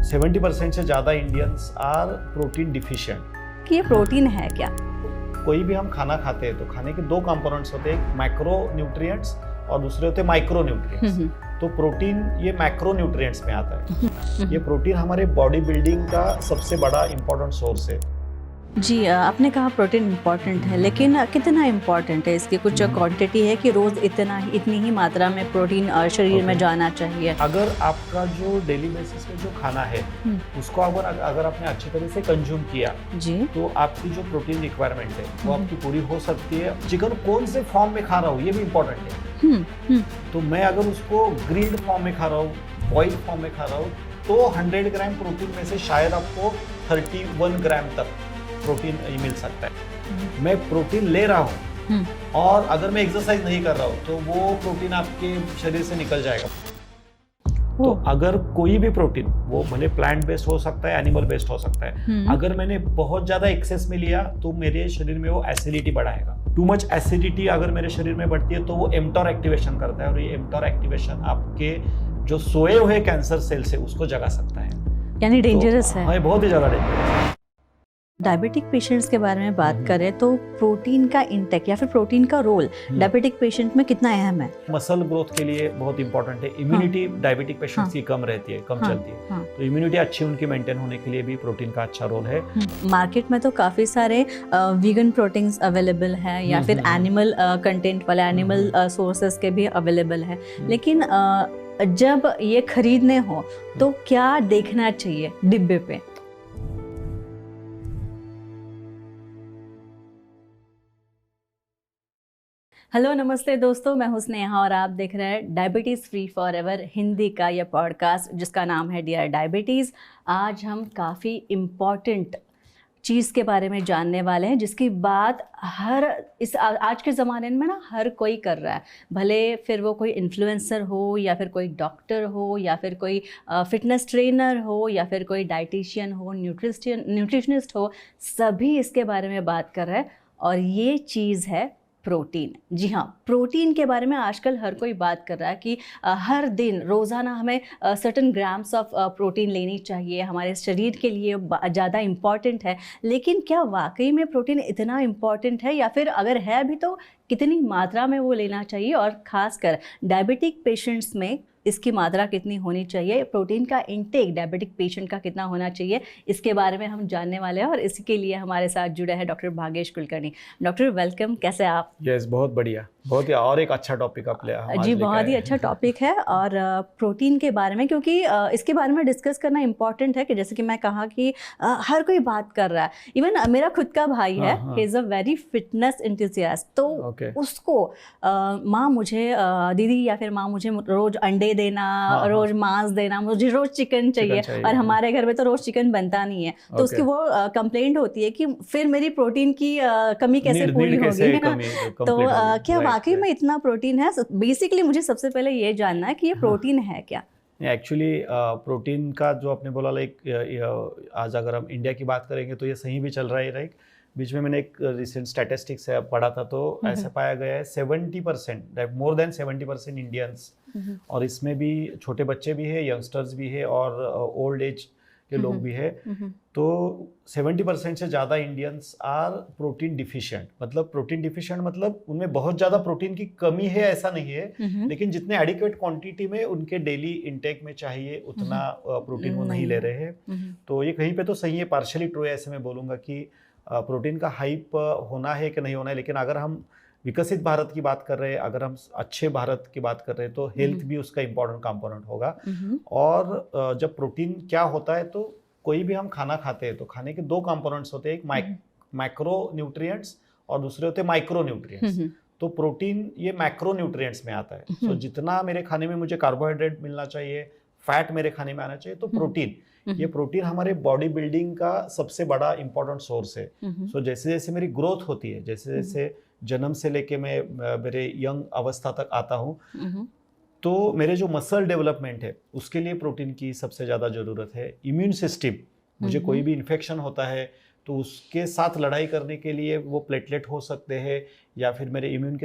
70% से ज़्यादा Indians are protein deficient. कि ये प्रोटीन है क्या? कोई भी हम खाना खाते हैं तो खाने के दो कंपोनेंट्स होते हैं, एक मैक्रो न्यूट्रिएंट्स और दूसरे होते हैं माइक्रो न्यूट्रिएंट्स। तो प्रोटीन ये मैक्रो न्यूट्रिएंट्स में आता है। ये प्रोटीन हमारे बॉडी बिल्डिंग का सबसे बड़ा इंपॉर्टेंट सोर्स है। जी, आपने कहा प्रोटीन इम्पॉर्टेंट है, लेकिन कितना इम्पॉर्टेंट है? इसकी कुछ क्वांटिटी है कि रोज़ इतनी ही मात्रा में प्रोटीन शरीर में जाना चाहिए? अगर आपका जो डेली बेसिस पे जो खाना है उसको अगर आपने अच्छी तरह से कंज्यूम किया जी, तो आपकी जो प्रोटीन रिक्वायरमेंट है वो आपकी पूरी हो सकती है। चिकन कौन से फॉर्म में खा रहा हूँ ये भी इम्पोर्टेंट है। तो मैं अगर उसको ग्रिल्ड फॉर्म में खा रहा हूँ, बॉइल्ड फॉर्म में खा रहा हूँ, तो 100 ग्राम प्रोटीन में से शायद आपको 31 ग्राम तक प्रोटीन मिल सकता है। मैं प्रोटीन ले रहा हूँ और अगर मैं एक्सरसाइज नहीं कर रहा हूँ तो वो प्रोटीन आपके शरीर से निकल जाएगा। तो अगर कोई भी प्रोटीन, वो भले प्लांट बेस्ड हो सकता है, एनिमल बेस्ड हो सकता है, अगर मैंने बहुत ज्यादा एक्सेस में लिया तो मेरे शरीर में वो एसिडिटी बढ़ाएगा। टू मच एसिडिटी अगर मेरे शरीर में बढ़ती है तो वो एम्प्टोर एक्टिवेशन करता है और ये एम्प्टोर एक्टिवेशन आपके जो सोए हुए कैंसर सेल्स है उसको जगा सकता है। यानी डेंजरस है। हाँ, बहुत ही ज्यादा डेंजरस है। डायबिटिक पेशेंट्स के बारे में बात करें तो प्रोटीन का इंटेक या फिर प्रोटीन का रोल डायबिटिक पेशेंट में कितना अहम है? मसल ग्रोथ के लिए बहुत इंपॉर्टेंट है। इम्यूनिटी डायबिटिक पेशेंट्स की कम रहती है, कम चलती है, तो इम्यूनिटी अच्छी उनकी मेंटेन होने के लिए भी प्रोटीन का अच्छा रोल है। मार्केट में तो काफ़ी सारे वीगन प्रोटीन्स अवेलेबल है या फिर एनिमल कंटेंट वाले एनिमल सोर्सेज के भी अवेलेबल है, लेकिन जब ये खरीदने हो तो क्या देखना चाहिए डिब्बे पे? हेलो, नमस्ते दोस्तों, मैं हूं स्नेहा और आप देख रहे हैं diabetes free for ever Hindi का यह पॉडकास्ट जिसका नाम है डियर डायबिटीज़। आज हम काफ़ी इम्पॉर्टेंट चीज़ के बारे में जानने वाले हैं जिसकी बात आज के ज़माने में ना हर कोई कर रहा है। भले फिर वो कोई इन्फ्लुएंसर हो या फिर कोई डॉक्टर हो या फिर कोई फिटनेस ट्रेनर हो या फिर कोई डाइटिशियन हो, न्यूट्रिशनिस्ट हो, सभी इसके बारे में बात कर रहे हैं और ये चीज़ है प्रोटीन। जी हाँ, प्रोटीन के बारे में आजकल हर कोई बात कर रहा है कि हर दिन रोज़ाना हमें सर्टेन ग्राम्स ऑफ प्रोटीन लेनी चाहिए, हमारे शरीर के लिए ज़्यादा इम्पॉर्टेंट है। लेकिन क्या वाकई में प्रोटीन इतना इम्पॉर्टेंट है या फिर अगर है भी तो कितनी मात्रा में वो लेना चाहिए, और ख़ासकर डायबिटिक पेशेंट्स में इसकी मात्रा कितनी होनी चाहिए, प्रोटीन का इंटेक डायबिटिक पेशेंट का कितना होना चाहिए, इसके बारे में हम जानने वाले हैं। और इसके लिए हमारे साथ जुड़े हैं doctor Bhagesh Kulkarni. Doctor welcome, कैसे आप? यस, बहुत बढ़िया, बहुत ही और एक अच्छा टॉपिक आप जी, बहुत ही अच्छा टॉपिक है और प्रोटीन के बारे में, क्योंकि इसके बारे में डिस्कस करना इम्पॉर्टेंट है कि जैसे कि मैं कहा कि हर कोई बात कर रहा है। इवन मेरा खुद का भाई है, he is a very fitness enthusiast, तो उसको माँ मुझे दीदी या फिर माँ मुझे रोज़ अंडे देना, रोज़ मांस देना, मुझे रोज़ चिकन चाहिए और हमारे घर में तो रोज़ चिकन बनता नहीं है। तो उसकी वो कंप्लेंट होती है कि फिर मेरी प्रोटीन की कमी कैसे पूरी होगी, है ना? तो क्या वाकई में इतना प्रोटीन है? बेसिकली मुझे सबसे पहले ये जानना है कि ये प्रोटीन है क्या? एक्चुअली प्रोटीन का जो आपने बोला, लाइक आज अगर हम इंडिया की बात करेंगे तो ये सही भी चल रहा है। लाइक बीच में मैंने एक रिसेंट स्टैटिस्टिक्स से पढ़ा था तो ऐसा पाया गया है 70%, मोर देन 70% इंडियंस, और इसमें भी छोटे बच्चे भी है, यंगस्टर्स भी है और ओल्ड एज के लोग भी है। तो 70% से ज़्यादा इंडियंस आर प्रोटीन डिफिशिएंट। मतलब प्रोटीन डिफिशिएंट मतलब उनमें बहुत ज़्यादा प्रोटीन की कमी है ऐसा नहीं है, लेकिन जितने एडिक्वेट क्वांटिटी में उनके डेली इंटेक में चाहिए उतना प्रोटीन वो नहीं ले रहे हैं। तो ये कहीं पे तो सही है, पार्शियली ट्रू है, ऐसे मैं बोलूँगा कि प्रोटीन का हाइप होना है कि नहीं होना है। लेकिन अगर हम विकसित भारत की बात कर रहे हैं, अगर हम अच्छे भारत की बात कर रहे हैं तो हेल्थ भी उसका इम्पोर्टेंट कंपोनेंट होगा। और जब प्रोटीन क्या होता है, तो कोई भी हम खाना खाते हैं तो खाने के दो कंपोनेंट्स होते हैं, एक मैक्रो न्यूट्रिएंट्स और दूसरे होते हैं माइक्रो न्यूट्रिएंट्स। तो प्रोटीन ये मैक्रो न्यूट्रिएंट्स में आता है। तो जितना मेरे खाने में मुझे कार्बोहाइड्रेट मिलना चाहिए, फैट मेरे खाने में आना चाहिए, तो प्रोटीन, ये प्रोटीन हमारे बॉडी बिल्डिंग का सबसे बड़ा इंपॉर्टेंट सोर्स है। सो जैसे जैसे मेरी ग्रोथ होती है, जैसे जैसे जन्म से लेके मैं मेरे यंग अवस्था तक आता हूँ, तो मेरे जो मसल डेवलपमेंट है उसके लिए प्रोटीन की सबसे ज़्यादा ज़रूरत है। इम्यून सिस्टम, मुझे कोई भी इन्फेक्शन होता है तो उसके साथ लड़ाई करने के लिए वो प्लेटलेट हो सकते हैं या फिर मेरे इम्यूनिटी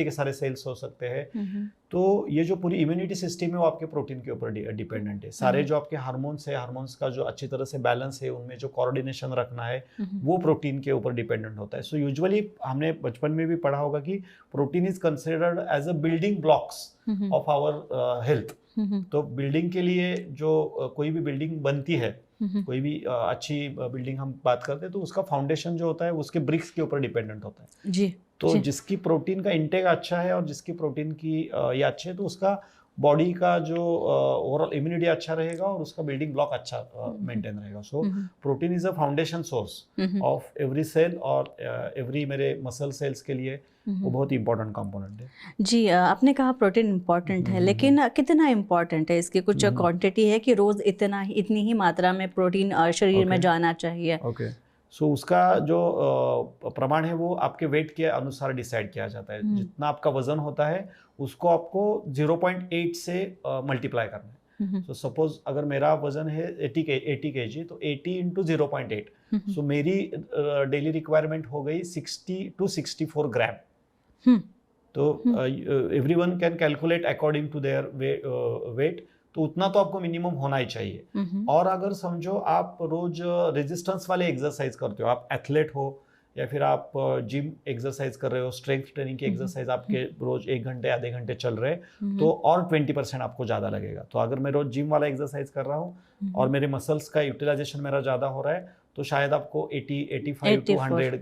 के सारे सेल्स हो सकते हैं। तो ये जो पूरी इम्यूनिटी सिस्टम है वो आपके प्रोटीन के ऊपर डिपेंडेंट है। सारे जो आपके हार्मोन्स का जो अच्छी तरह से बैलेंस है, उनमें जो कोऑर्डिनेशन रखना है वो प्रोटीन के ऊपर डिपेंडेंट होता है। सो यूजुअली हमने बचपन में भी पढ़ा होगा कि protein is considered as a building blocks of our health. तो बिल्डिंग के लिए जो कोई भी बिल्डिंग बनती है, कोई भी अच्छी बिल्डिंग हम बात करते हैं, तो उसका फाउंडेशन जो होता है उसके ब्रिक्स के ऊपर डिपेंडेंट होता है जी। तो जी। जिसकी प्रोटीन का इंटेक अच्छा है और जिसकी प्रोटीन की ये अच्छे है, तो उसका बॉडी का जो ओवरऑल इम्यूनिटी अच्छा रहेगा और उसका बिल्डिंग ब्लॉक अच्छा मेंटेन रहेगा। So protein is a foundation source of every cell और एवरी मेरे मसल सेल्स के लिए वो बहुत ही इंपॉर्टेंट कंपोनेंट है। जी, आपने कहा प्रोटीन इम्पॉर्टेंट है, लेकिन कितना इम्पॉर्टेंट है? इसकी कुछ क्वांटिटी है कि रोज इतनी ही मात्रा में प्रोटीन शरीर में जाना चाहिए? ओके, सो उसका जो प्रमाण है वो आपके वेट के अनुसार डिसाइड किया जाता है। जितना आपका वजन होता है उसको आपको 0.8 से मल्टीप्लाई करना है। सो सपोज अगर मेरा वजन है 80 kg, तो 80 इंटू 0.8, सो मेरी डेली रिक्वायरमेंट हो गई 60 to 64 ग्राम। तो everyone can calculate according to their weight, तो उतना तो आपको मिनिमम होना ही चाहिए। और अगर समझो आप रोज रेजिस्टेंस वाले एक्सरसाइज करते हो, आप एथलेट हो या फिर आप जिम एक्सरसाइज कर रहे हो, स्ट्रेंथ ट्रेनिंग की एक्सरसाइज आपके रोज 1 घंटे आधे घंटे चल रहे हैं, तो और 20% आपको ज़्यादा लगेगा। तो अगर मैं रोज जिम वाला एक्सरसाइज कर रहा हूँ और मेरे मसल्स का यूटिलाइजेशन मेरा ज़्यादा हो रहा है, तो शायद आपको 85 to 100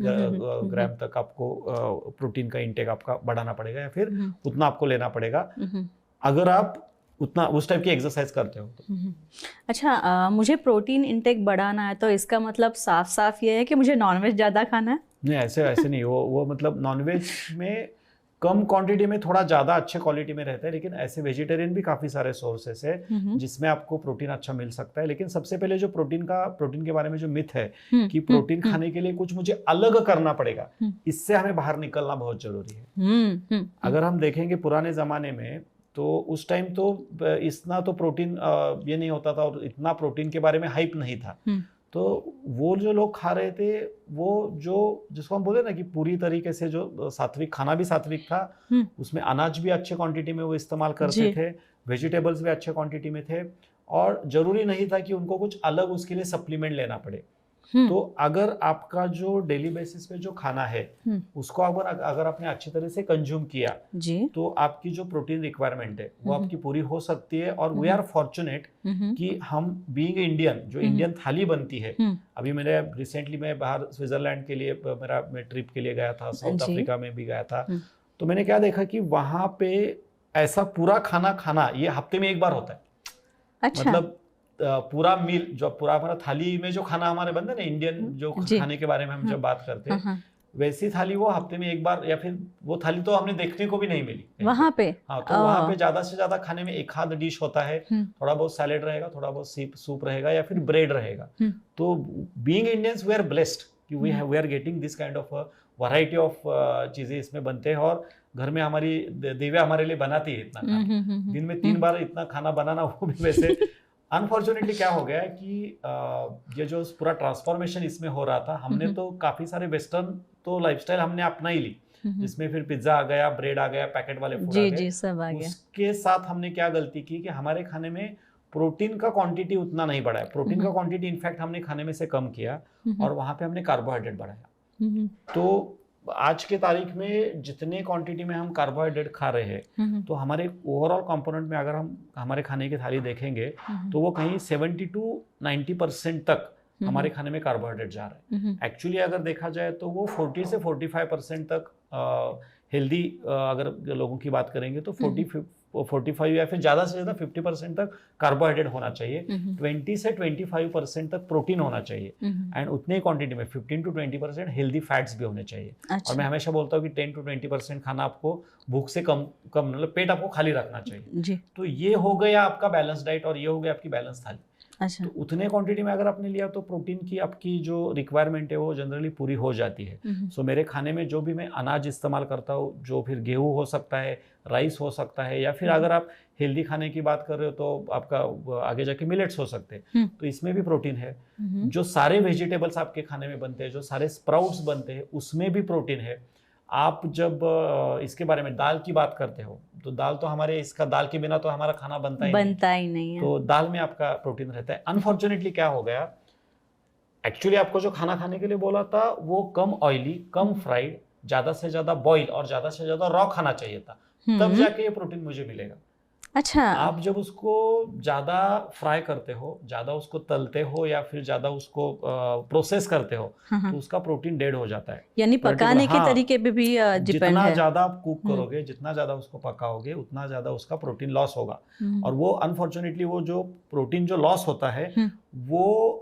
ग्राम तक आपको प्रोटीन का इंटेक आपका बढ़ाना पड़ेगा या फिर उतना आपको लेना पड़ेगा अगर आप उतना उस टाइप की एक्सरसाइज करते हो तो। अच्छा, मुझे प्रोटीन इंटेक बढ़ाना है तो इसका मतलब साफ साफ ये है कि मुझे नॉनवेज ज़्यादा खाना है? नहीं, ऐसे नहीं। वो मतलब नॉनवेज में कम क्वांटिटी में थोड़ा ज़्यादा अच्छे क्वालिटी में रहता है, लेकिन ऐसे वेजिटेरियन भी काफ़ी सारे सोर्सेस है जिसमें आपको प्रोटीन अच्छा मिल सकता है। लेकिन सबसे पहले जो प्रोटीन के बारे में जो मिथ है कि प्रोटीन खाने के लिए कुछ मुझे अलग करना पड़ेगा, इससे हमें बाहर निकलना बहुत जरूरी है। अगर हम देखेंगे पुराने ज़माने में, तो उस टाइम तो इतना तो प्रोटीन ये नहीं होता था और इतना प्रोटीन के बारे में हाइप नहीं था। तो वो जो लोग खा रहे थे, वो जो जिसको हम बोले ना कि पूरी तरीके से जो सात्विक खाना भी सात्विक था, उसमें अनाज भी अच्छे क्वांटिटी में वो इस्तेमाल करते थे, वेजिटेबल्स भी अच्छे क्वांटिटी में थे, और जरूरी नहीं था कि उनको कुछ अलग उसके लिए सप्लीमेंट लेना पड़े। तो अगर आपका जो डेली बेसिस पे जो खाना है उसको अगर आपने अच्छी तरह से कंज्यूम किया तो आपकी जो प्रोटीन रिक्वायरमेंट है वो आपकी पूरी हो सकती है। और वी आर फॉर्चुनेट कि हम बीइंग इंडियन, जो इंडियन थाली बनती है, अभी मेरे रिसेंटली मैं बाहर स्विट्जरलैंड के लिए मैं ट्रिप के लिए गया था, साउथ अफ्रीका में भी गया था, तो मैंने क्या देखा कि वहां पे ऐसा पूरा खाना ये हफ्ते में एक बार होता है। अच्छा। मतलब पूरा मील जो पूरा हमारा थाली में जो खाना हमारे बनता है ना, इंडियन जो खाने के बारे में हम जब बात करते हैं, वैसी थाली वो हफ्ते में एक बार, या फिर वो थाली तो हमने देखने को भी नहीं मिली वहां पे। हाँ, तो वहां पे ज्यादा से ज्यादा खाने में एक आध डिश होता है, थोड़ा बहुत सैलेड रहेगा, थोड़ा बहुत सूप रहेगा या फिर ब्रेड रहेगा। तो being Indians we are blessed कि we are getting this kind of variety of चीजें इसमें बनते हैं। और घर में हमारी देविया हमारे लिए बनाती है इतना खाना, दिन में 3 बार इतना खाना बनाना, वो भी वैसे। अनफॉर्चुनेटली क्या हो गया है कि ये जो पूरा ट्रांसफॉर्मेशन इसमें हो रहा था, हमने तो काफी सारे वेस्टर्न तो लाइफस्टाइल हमने अपना ही ली, जिसमें फिर पिज्जा आ गया, ब्रेड आ गया, पैकेट वाले फूड आ गए, सब आ गया। उसके साथ हमने क्या गलती की कि हमारे खाने में प्रोटीन का क्वांटिटी उतना नहीं बढ़ाया। प्रोटीन का क्वांटिटी इनफैक्ट हमने खाने में से कम किया और वहां पे हमने कार्बोहाइड्रेट बढ़ाया। तो आज के तारीख में जितने क्वांटिटी में हम कार्बोहाइड्रेट खा रहे हैं, तो हमारे ओवरऑल कंपोनेंट में अगर हम हमारे खाने की थाली देखेंगे तो वो कहीं 70 to 90% तक हमारे खाने में कार्बोहाइड्रेट जा रहा है। एक्चुअली अगर देखा जाए तो वो 40 से 45% तक हेल्दी अगर लोगों की बात करेंगे तो 45 या फिर ज़्यादा से ज़्यादा 50% तक कार्बोहाइड्रेट होना चाहिए, 20 से 25% तक प्रोटीन होना चाहिए, एंड उतने क्वांटिटी में 15 to 20% हेल्दी फैट्स भी होने चाहिए। अच्छा। और मैं हमेशा बोलता हूँ कि 10 to 20% खाना आपको भूख से कम मतलब पेट आपको खाली रखना चाहिए। जी। तो ये हो गया आपका बैलेंस डाइट और ये हो गया आपकी बैलेंस थाली। अच्छा। तो उतने क्वांटिटी में अगर आपने लिया तो प्रोटीन की आपकी जो रिक्वायरमेंट है वो जनरली पूरी हो जाती है। सो मेरे खाने में जो भी मैं अनाज इस्तेमाल करता हूँ, जो फिर गेहूँ हो सकता है, राइस हो सकता है, या फिर अगर आप हेल्दी खाने की बात कर रहे हो तो आपका आगे जाके मिलेट्स हो सकते हैं, तो इसमें भी प्रोटीन है। जो सारे वेजिटेबल्स आपके खाने में बनते हैं, जो सारे स्प्राउट्स बनते हैं, उसमें भी प्रोटीन है। आप जब इसके बारे में दाल की बात करते हो तो दाल तो हमारे इसका दाल के बिना तो हमारा खाना बनता ही नहीं है। तो दाल में आपका प्रोटीन रहता है। अनफॉर्चुनेटली क्या हो गया, एक्चुअली आपको जो खाना खाने के लिए बोला था वो कम ऑयली, कम फ्राइड, ज्यादा से ज्यादा बॉईल और ज्यादा से ज्यादा रॉ खाना चाहिए था, तब जाके ये प्रोटीन मुझे मिलेगा। अच्छा। आप जब उसको ज्यादा फ्राई करते हो, ज्यादा उसको तलते हो या फिर ज्यादा उसको प्रोसेस करते हो, तो उसका प्रोटीन डेड हो जाता है। यानी पकाने के तरीके पे भी डिपेंड है। जितना ज्यादा आप कुक करोगे, जितना ज्यादा उसको पकाओगे, उतना ज्यादा उसका प्रोटीन लॉस होगा। और वो अनफॉर्चुनेटली वो जो प्रोटीन जो लॉस होता है वो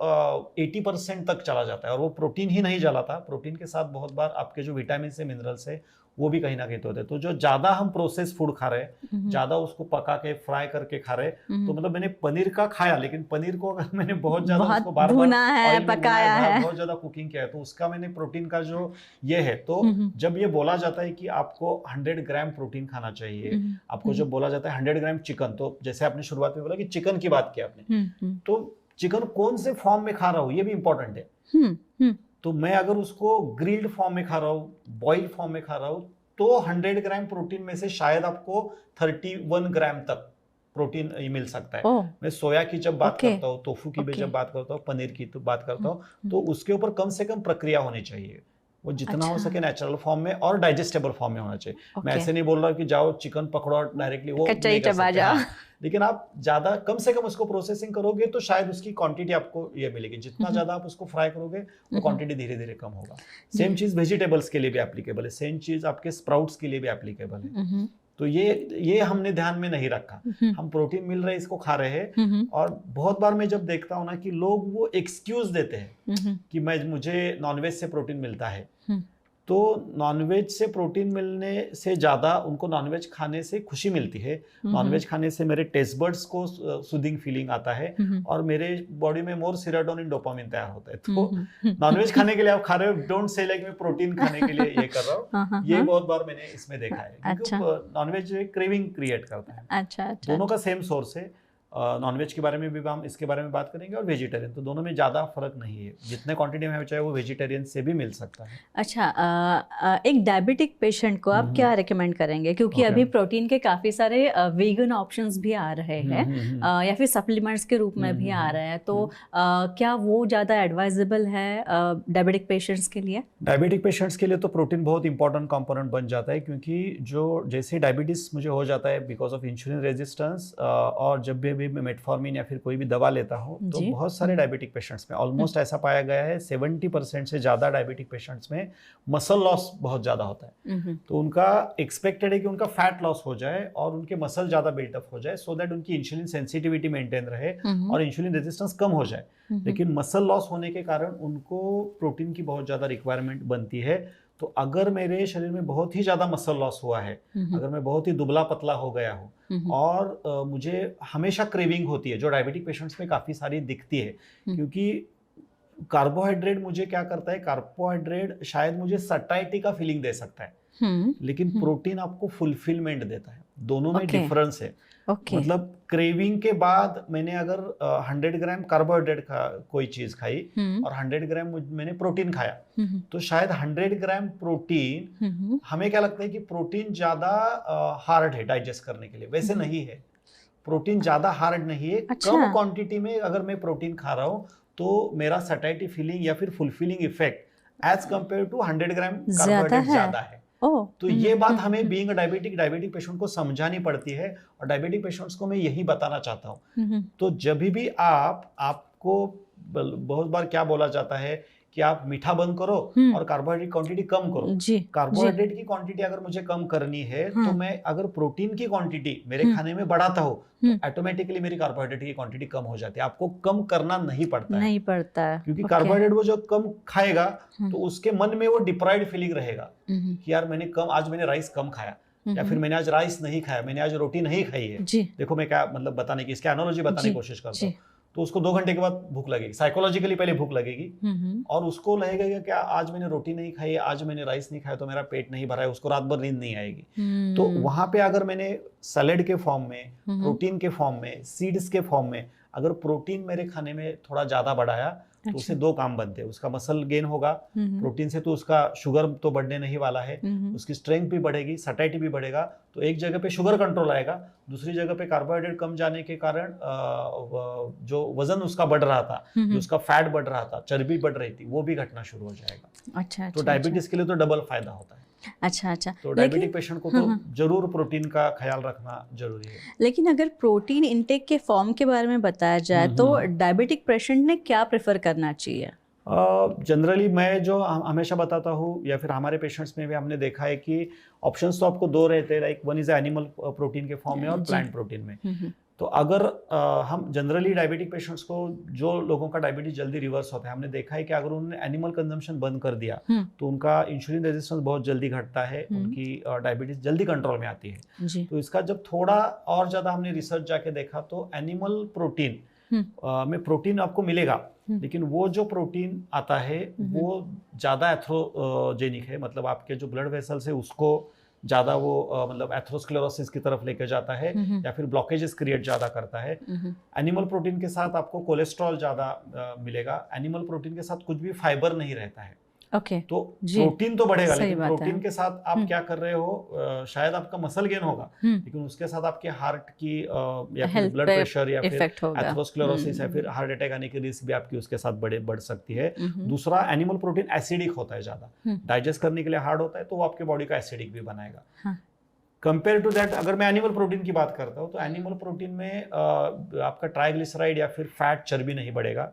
80% तक चला जाता है। और वो प्रोटीन ही नहीं जलाता, प्रोटीन के साथ बहुत बार आपके जो विटामिन से मिनरल्स है वो भी कहीं ना कहीं तो होते हैं। तो जो ज्यादा हम प्रोसेस फूड खा रहे हैं, ज्यादा उसको पका के फ्राई करके खा रहे हैं, तो मतलब मैंने पनीर का खाया, लेकिन पनीर को अगर मैंने बहुत ज्यादा उसको बार बार भुना है, पकाया है, बहुत ज्यादा कुकिंग किया है, तो उसका मैंने प्रोटीन का जो ये है, तो जब ये बोला जाता है कि आपको 100 ग्राम प्रोटीन खाना चाहिए, आपको जब बोला जाता है 100 ग्राम चिकन, तो जैसे आपने शुरुआत में बोला कि चिकन की बात की आपने, तो चिकन कौन से फॉर्म में खा रहा हूँ ये भी इंपॉर्टेंट है। तो मैं अगर उसको ग्रिल्ड फॉर्म में खा रहा हूँ, बॉइल्ड फॉर्म में खा रहा हूँ, तो 100 ग्राम प्रोटीन में से शायद आपको 31 ग्राम तक प्रोटीन मिल सकता है। मैं सोया की जब बात करता हूँ, टोफू की भी जब बात करता हूँ, पनीर की तो बात करता हूँ, तो उसके ऊपर कम से कम प्रक्रिया होनी चाहिए, वो जितना हो सके नेचुरल फॉर्म में और डाइजेस्टेबल फॉर्म में होना चाहिए। मैं ऐसे नहीं बोल रहा कि जाओ चिकन पकड़ो डायरेक्टली, वो नहीं कर सकते। हाँ, लेकिन आप ज्यादा कम से कम उसको प्रोसेसिंग करोगे तो शायद उसकी क्वांटिटी आपको ये मिलेगी। जितना ज्यादा आप उसको फ्राई करोगे वो क्वांटिटी धीरे धीरे कम होगा। सेम चीज वेजिटेबल्स के लिए भी एप्लीकेबल है, सेम चीज आपके स्प्राउट्स के लिए भी एप्लीकेबल है। तो ये हमने ध्यान में नहीं रखा। हम प्रोटीन मिल रहा है इसको खा रहे हैं, और बहुत बार मैं जब देखता हूँ ना कि लोग वो एक्सक्यूज देते हैं कि मुझे नॉनवेज से प्रोटीन मिलता है, तो नॉनवेज से प्रोटीन मिलने से ज़्यादा उनको नॉनवेज खाने से खुशी मिलती है। नॉनवेज खाने से मेरे टेस्ट बर्ड्स को सूदिंग फीलिंग आता है और मेरे बॉडी में मोर सेरोटोनिन, डोपामिन तैयार होता है। तो नॉनवेज खाने के लिए आप खा रहे हो, डोंट से लाइक मैं प्रोटीन खाने के लिए ये कर रहा हूँ। ये बहुत बार मैंने इसमें देखा है, क्योंकि नॉनवेज जो है क्रेविंग क्रिएट करता है। अच्छा। दोनों का सेम सोर्स है। नॉनवेज के बारे में भी हम इसके बारे में बात करेंगे, और वेजिटेरियन, तो दोनों में ज़्यादा फर्क नहीं है। जितने क्वांटिटी में चाहे वो वेजिटेरियन से भी मिल सकता है। अच्छा, एक डायबिटिक पेशेंट को आप क्या रेकमेंड करेंगे, क्योंकि अभी प्रोटीन के काफ़ी सारे वीगन ऑप्शंस भी आ रहे हैं या फिर सप्लीमेंट्स के रूप में भी आ रहे हैं, तो क्या वो ज़्यादा एडवाइजेबल है डायबिटिक पेशेंट्स के लिए? डायबिटिक पेशेंट्स के लिए तो प्रोटीन बहुत इंपॉर्टेंट कंपोनेंट बन जाता है, क्योंकि जो जैसे डायबिटीज़ मुझे हो जाता है बिकॉज ऑफ इंसुलिन रेजिस्टेंस, और जब भी मैं मेटफॉर्मिन या फिर कोई भी दवा लेता हूँ, तो बहुत सारे डायबिटिक पेशेंट्स में ऑलमोस्ट ऐसा पाया गया है 70% से ज़्यादा डायबिटिक पेशेंट्स में मसल लॉस बहुत ज़्यादा होता है। तो उनका एक्सपेक्टेड है कि उनका फैट लॉस हो जाए और उनके मसल ज़्यादा बिल्टअप हो जाए, सो दैट उनकी इंसुलिन सेंसिटिविटी मेंटेन रहे और इंसुलिन रेजिस्टेंस कम हो जाए। लेकिन मसल लॉस होने के कारण उनको प्रोटीन की बहुत ज़्यादा रिक्वायरमेंट बनती है। तो अगर मेरे शरीर में बहुत ही ज़्यादा मसल लॉस हुआ है, अगर मैं बहुत ही दुबला पतला हो गया हूँ और मुझे हमेशा क्रेविंग होती है, जो डायबिटिक पेशेंट्स में काफ़ी सारी दिखती है, क्योंकि कार्बोहाइड्रेट मुझे क्या करता है, कार्बोहाइड्रेट शायद मुझे सटाइटी का फीलिंग दे सकता है, लेकिन प्रोटीन आपको फुलफिलमेंट देता है। दोनों में डिफरेंस है। मतलब क्रेविंग के बाद मैंने अगर 100 ग्राम कार्बोहाइड्रेट कोई चीज खाई और 100 ग्राम मैंने प्रोटीन खाया, तो शायद 100 ग्राम प्रोटीन, हमें क्या लगता है कि प्रोटीन ज्यादा हार्ड है डाइजेस्ट करने के लिए, वैसे नहीं है। प्रोटीन ज्यादा हार्ड नहीं है। कम क्वांटिटी में अगर मैं प्रोटीन खा रहा हूँ तो मेरा सटाइटी फीलिंग या फिर fulfilling effect as compare to 100 gram carbohydrate ज्यादा है। तो ये बात हमें बीइंग डायबिटिक पेशेंट को समझानी पड़ती है, और डायबिटिक पेशेंट्स को मैं यही बताना चाहता हूँ। तो जब भी आपको बहुत बार क्या बोला जाता है कि आप मीठा बंद करो और कार्बोहाइड्रेट क्वांटिटी कम करो। कार्बोहाइड्रेट की क्वांटिटी अगर मुझे कम करनी है, तो मैं अगर प्रोटीन की क्वांटिटी मेरे खाने में बढ़ाता हूँ, तो ऑटोमेटिकली मेरी कार्बोहाइड्रेट की क्वांटिटी कम हो जाती है। आपको कम करना नहीं पड़ता है, क्योंकि कार्बोहाइड्रेट वो जो कम खाएगा तो उसके मन में वो डिप्राइव्ड फीलिंग रहेगा कि यार आज मैंने राइस कम खाया, या फिर मैंने आज राइस नहीं खाया, मैंने आज रोटी नहीं खाई है। देखो मैं क्या मतलब बताने की, इसके एनालॉजी बताने की कोशिश करता हूँ। तो उसको 2 घंटे के बाद भूख लगेगी, साइकोलॉजिकली पहले भूख लगेगी और उसको लगेगा कि क्या आज मैंने रोटी नहीं खाई, आज मैंने राइस नहीं खाया तो मेरा पेट नहीं भरा है, उसको रात भर नींद नहीं आएगी। तो वहां पे अगर मैंने सैलेड के फॉर्म में, प्रोटीन के फॉर्म में, सीड्स के फॉर्म में अगर प्रोटीन मेरे खाने में थोड़ा ज्यादा बढ़ाया तो उससे 2 काम बनते हैं। उसका मसल गेन होगा प्रोटीन से, तो उसका शुगर तो बढ़ने नहीं वाला है, उसकी स्ट्रेंथ भी बढ़ेगी, सटाइटी भी बढ़ेगा। तो एक जगह पे शुगर कंट्रोल आएगा, दूसरी जगह पे कार्बोहाइड्रेट कम जाने के कारण जो वजन उसका बढ़ रहा था, जो उसका फैट बढ़ रहा था, चर्बी बढ़ रही थी, वो भी घटना शुरू हो जाएगा। अच्छा, तो डायबिटीज के लिए तो डबल फायदा होता है। अच्छा। तो डायबिटिक पेशेंट को तो जरूर प्रोटीन का ख्याल रखना जरूरी है। लेकिन अगर प्रोटीन इंटेक के फॉर्म के बारे में बताया जाए तो डायबिटिक पेशेंट ने क्या प्रेफर करना चाहिए? जनरली मैं जो हमेशा बताता हूँ या फिर हमारे पेशेंट्स में भी हमने देखा है कि ऑप्शंस तो आपको 2 रहते हैं, like one is animal protein के फॉर्म में और प्लांट प्रोटीन में। तो अगर हम जनरली डायबिटिक पेशेंट्स को, जो लोगों का डायबिटीज जल्दी रिवर्स होता है, हमने देखा है कि अगर उन्होंने एनिमल कंजम्पशन बंद कर दिया तो उनका इंसुलिन रेजिस्टेंस बहुत जल्दी घटता है, उनकी डायबिटीज जल्दी कंट्रोल में आती है। तो इसका जब थोड़ा और ज्यादा हमने रिसर्च जाके देखा तो एनिमल प्रोटीन में प्रोटीन आपको मिलेगा, लेकिन वो जो प्रोटीन आता है वो ज्यादा एथ्रोजेनिक है, मतलब आपके जो ब्लड वेसल्स है उसको ज्यादा वो मतलब एथ्रोस्क्लेरोसिस की तरफ लेकर जाता है या फिर ब्लॉकेजेस क्रिएट ज्यादा करता है। एनिमल प्रोटीन के साथ आपको कोलेस्ट्रॉल ज्यादा मिलेगा, एनिमल प्रोटीन के साथ कुछ भी फाइबर नहीं रहता है। ओके। तो प्रोटीन तो बढ़ेगा, लेकिन प्रोटीन के साथ आप क्या कर रहे हो, शायद आपका मसल गेन होगा, लेकिन उसके साथ आपके हार्ट की या फिर ब्लड प्रेशर या फिर एथ्रोस्क्लेरोसिस या फिर हार्ट अटैक आने की रिस्क भी आपकी उसके साथ बढ़ सकती है। दूसरा, एनिमल प्रोटीन एसिडिक होता है, ज्यादा डाइजेस्ट करने के लिए हार्ड होता है, तो वो आपके बॉडी का एसिडिक भी बनाएगा। कंपेयर टू दैट, अगर मैं एनिमल प्रोटीन की बात करता हूँ तो एनिमल प्रोटीन में आपका ट्राइग्लिसराइड या फिर फैट, चर्बी नहीं बढ़ेगा,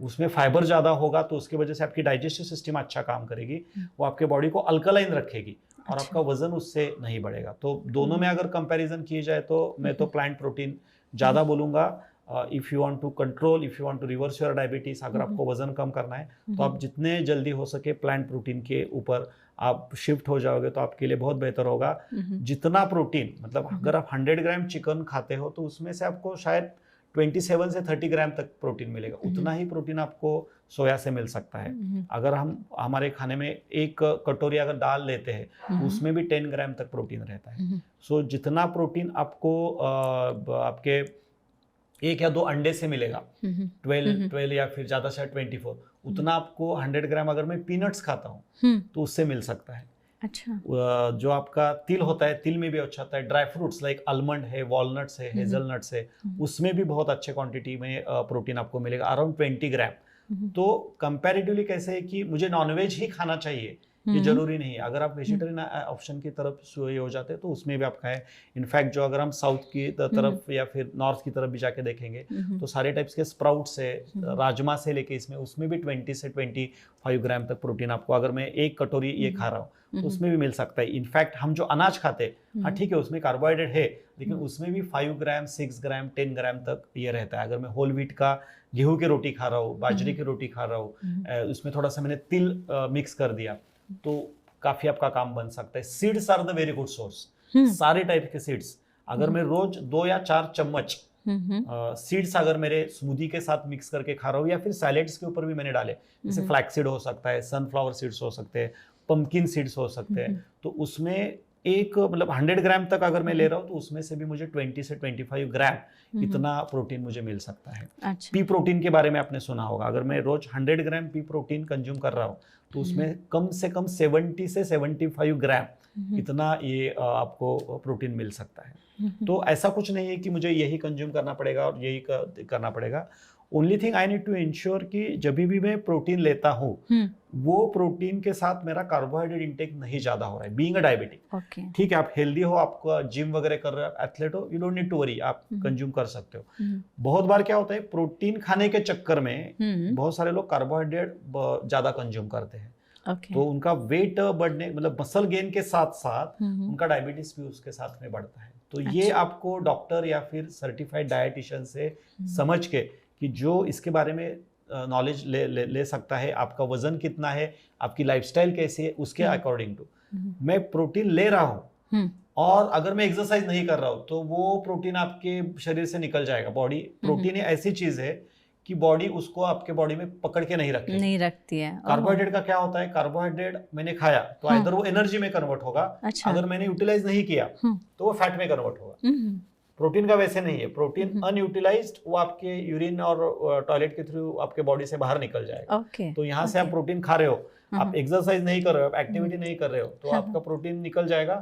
उसमें फाइबर ज्यादा होगा, तो उसकी वजह से आपकी डाइजेस्टिव सिस्टम अच्छा काम करेगी, वो आपके बॉडी को अल्कलाइन रखेगी और आपका वजन उससे नहीं बढ़ेगा। तो दोनों में अगर कंपैरिजन की जाए तो मैं तो प्लांट प्रोटीन ज्यादा बोलूंगा। If you want to control, if you want to reverse your diabetes, अगर आपको वजन कम करना है तो आप जितने जल्दी हो सके प्लांट प्रोटीन के ऊपर आप शिफ्ट हो जाओगे तो आपके लिए बहुत बेहतर होगा। जितना प्रोटीन, मतलब अगर आप 100 ग्राम चिकन खाते हो तो उसमें से आपको शायद 27 से 30 ग्राम तक प्रोटीन मिलेगा, उतना ही प्रोटीन आपको सोया से मिल सकता है। अगर हम हमारे खाने में 1 कटोरी अगर दाल लेते हैं तो उसमें भी 10 ग्राम तक प्रोटीन रहता है। सो जितना प्रोटीन आपको आपके 1 या 2 अंडे से मिलेगा, 12 या फिर ज्यादा शायद 24, उतना आपको 100 ग्राम अगर मैं पीनट्स खाता हूँ तो उससे मिल सकता है। अच्छा। जो आपका तिल होता है, तिल में भी अच्छा होता है। ड्राई फ्रूट्स लाइक आलमंड है, वॉलनट्स है, हेजलनट्स है, उसमें भी बहुत अच्छे क्वांटिटी में प्रोटीन आपको मिलेगा, अराउंड 20 ग्राम। तो कंपैरेटिवली कैसे है कि मुझे नॉनवेज ही खाना चाहिए, ये जरूरी नहीं है। अगर आप वेजिटेरियन ऑप्शन की तरफ ये हो जाते हैं तो उसमें भी आप खाएं। इनफैक्ट जो अगर हम साउथ की तरफ या फिर नॉर्थ की तरफ भी जाके देखेंगे तो सारे टाइप्स के स्प्राउट्स है, राजमा से लेके इसमें, उसमें भी 20 से 25 ग्राम तक प्रोटीन आपको, अगर मैं 1 कटोरी ये खा रहा हूँ तो उसमें भी मिल सकता है। इनफैक्ट हम जो अनाज खाते हैं, हाँ ठीक है उसमें कार्बोहाइड्रेट है, लेकिन उसमें भी 5 ग्राम, 6 ग्राम, 10 ग्राम तक ये रहता है। अगर मैं होल व्हीट का गेहूं की रोटी खा रहा हूँ, बाजरे की रोटी खा रहा हूँ, उसमें थोड़ा सा मैंने तिल मिक्स कर दिया तो काफी आपका काम बन सकता है। Seeds are the very good source, सारे टाइप के सीड्स। अगर मैं रोज 2 या 4 चम्मच सीड्स अगर मेरे स्मूदी के साथ मिक्स करके खा रहा हूँ या फिर सैलेड्स के ऊपर भी मैंने डाले, जैसे फ्लैक्सीड हो सकता है, सनफ्लावर सीड्स हो सकते हैं, पंपकिन सीड्स हो सकते हैं, तो उसमें एक मतलब 100 ग्राम तक अगर मैं ले रहा हूँ तो उसमें से भी मुझे 20 से 25 ग्राम इतना प्रोटीन मुझे मिल सकता है। अच्छा। पी प्रोटीन के बारे में आपने सुना होगा, अगर मैं रोज 100 ग्राम पी प्रोटीन कंज्यूम कर रहा हूँ तो उसमें कम से कम 70 से 75 ग्राम इतना ये आपको प्रोटीन मिल सकता है। तो ऐसा कुछ नहीं है कि मुझे यही कंज्यूम करना पड़ेगा और यही करना पड़ेगा। Only thing I need to ensure कि जब भी मैं प्रोटीन लेता हूँ वो प्रोटीन के साथ मेरा कार्बोहाइड्रेट इंटेक नहीं ज्यादा हो रहा है, बीइंग अ डायबिटिक। ठीक है, आप हेल्दी हो, आपका जिम वगैरह कर रहे हो, एथलीट हो, you don't need to worry, आप कंज्यूम कर सकते हो। बहुत बार क्या होता है, प्रोटीन खाने के चक्कर में बहुत सारे लोग कार्बोहाइड्रेट ज्यादा कंज्यूम करते हैं, तो उनका वेट बढ़ने, मतलब मसल गेन के साथ साथ उनका डायबिटीज भी उसके साथ में बढ़ता है। तो ये आपको डॉक्टर या फिर सर्टिफाइड डायटिशियन से समझ के कि जो इसके बारे में नॉलेज ले सकता है, आपका वजन कितना है, आपकी लाइफस्टाइल कैसी है, उसके अकॉर्डिंग टू मैं प्रोटीन ले रहा हूँ। और अगर मैं एक्सरसाइज नहीं कर रहा हूँ तो वो प्रोटीन आपके शरीर से निकल जाएगा। बॉडी प्रोटीन ऐसी चीज है कि बॉडी उसको आपके बॉडी में पकड़ के नहीं रखती है। कार्बोहाइड्रेट का क्या होता है, कार्बोहाइड्रेट मैंने खाया तो इधर वो एनर्जी में कन्वर्ट होगा, अच्छा। अगर मैंने यूटिलाइज नहीं किया तो वो फैट में कन्वर्ट होगा। प्रोटीन का वैसे नहीं है, प्रोटीन अनयूटिलाइज्ड वो आपके यूरिन और टॉयलेट के थ्रू आपके बॉडी से बाहर निकल जाएगा। तो यहाँ से आप प्रोटीन खा रहे हो, आप एक्सरसाइज नहीं कर रहे हो, आप एक्टिविटी नहीं कर रहे हो, तो आपका प्रोटीन निकल जाएगा।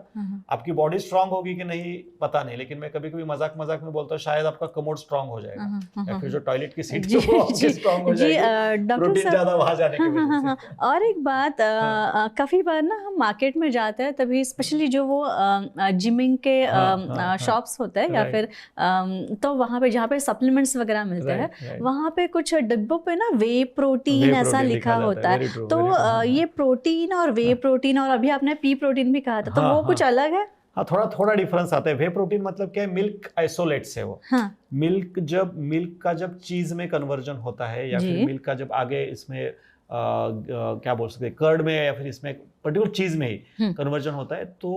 आपकी बॉडी स्ट्रांग होगी कि नहीं पता नहीं, लेकिन मैं कभी कभी मजाक में बोलता हूँ शायद आपका कमोड स्ट्रांग हो जाएगा या फिर जो टॉयलेट की सीट स्ट्रांग हो जाएगी प्रोटीन ज्यादा वहां जाने की वजह से। और एक बात, काफी बार ना हम मार्केट में जाते हैं तभी स्पेशली जो वो जिमिंग के शॉप्स होते हैं या फिर तो वहाँ पे जहाँ पे सप्लीमेंट्स वगैरह मिलते हैं वहाँ पे कुछ डिब्बों पे ना वे प्रोटीन ऐसा लिखा होता है। तो ये प्रोटीन और वे प्रोटीन और अभी आपने पी प्रोटीन भी कहा था, तो वो कुछ अलग है? हाँ, थोड़ा डिफरेंस आता है। वे प्रोटीन मतलब क्या है, मिल्क आइसोलेट से वो मिल्क का जब चीज में कन्वर्जन होता है या फिर मिल्क का जब आगे इसमें क्या बोल सकते हैं कर्ड में या फिर इसमें पर्टिकुलर चीज में ही कन्वर्जन होता है, तो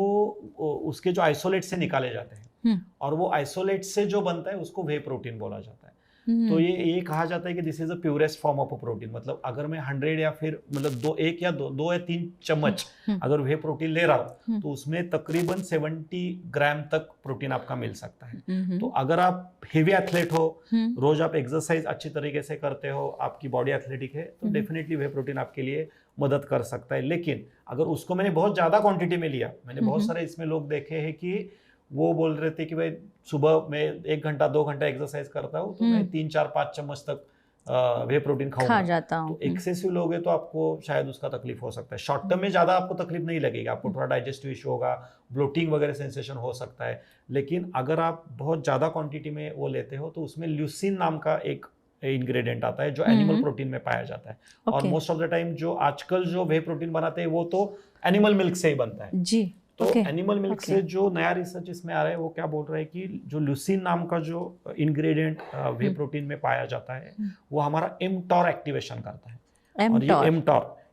उसके जो आइसोलेट से निकाले जाते हैं और वो आइसोलेट से जो बनता है उसको वे प्रोटीन बोला जाता है। तो ये कहा जाता है कि this is the purest form of protein. मतलब अगर मैं 100 या फिर मतलब 2 या 3 चम्मच अगर वे प्रोटीन ले रहा हूँ तो उसमें तकरीबन 70 ग्राम तक प्रोटीन आपका मिल सकता है। तो अगर आप हेवी एथलीट हो, रोज आप एक्सरसाइज अच्छी तरीके से करते हो, आपकी बॉडी एथलेटिक है, तो डेफिनेटली वे प्रोटीन आपके लिए मदद कर सकता है। लेकिन अगर उसको मैंने बहुत ज्यादा क्वांटिटी में लिया, मैंने बहुत सारे इसमें लोग देखे हैं कि वो बोल रहे थे कि भाई सुबह मैं 1 घंटा 2 घंटा एक्सरसाइज करता हूँ तो मैं 3 4 5 चम्मच तक वे प्रोटीन खा जाता हूँ। तो एक्सेसिव लोग हैं तो आपको शायद उसका तकलीफ हो सकता है। शॉर्ट टर्म में ज्यादा आपको तकलीफ नहीं लगेगी, आपको थोड़ा डाइजेस्टिव इशू होगा, ब्लोटिंग वगैरह सेंसेशन हो सकता है। लेकिन अगर आप बहुत ज्यादा क्वांटिटी में वो लेते हो तो उसमें ल्यूसिन नाम का एक इंग्रेडिएंट आता है जो एनिमल प्रोटीन में पाया जाता है। और मोस्ट ऑफ द टाइम जो आजकल जो वे प्रोटीन बनाते हैं वो तो एनिमल मिल्क से ही बनता है जी। तो एनिमल मिल्क से जो नया रिसर्च इसमें आ रहा है वो क्या बोल रहा है कि जो ल्यूसिन नाम का जो इंग्रेडिएंट वे प्रोटीन में पाया जाता है वो हमारा एमटॉर एक्टिवेशन करता है। और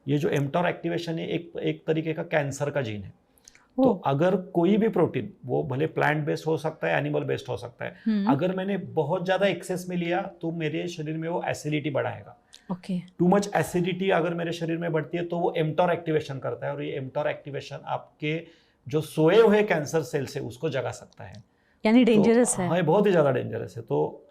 ये जो एमटॉर एक्टिवेशन है एक तरीके का कैंसर का जीन है। तो अगर कोई भी प्रोटीन, वो भले प्लांट बेस्ड हो सकता है, एनिमल बेस्ड हो सकता है, अगर मैंने बहुत ज्यादा एक्सेस में लिया तो मेरे शरीर में वो एसिडिटी बढ़ाएगा। टू मच एसिडिटी अगर मेरे शरीर में बढ़ती है तो वो एमटॉर एक्टिवेशन करता है और ये एमटॉर एक्टिवेशन आपके जो सोए हुए कैंसर सेल से उसको जगा सकता है, यानी डेंजरस है। हाँ, बहुत ही ज्यादा डेंजरस है। तो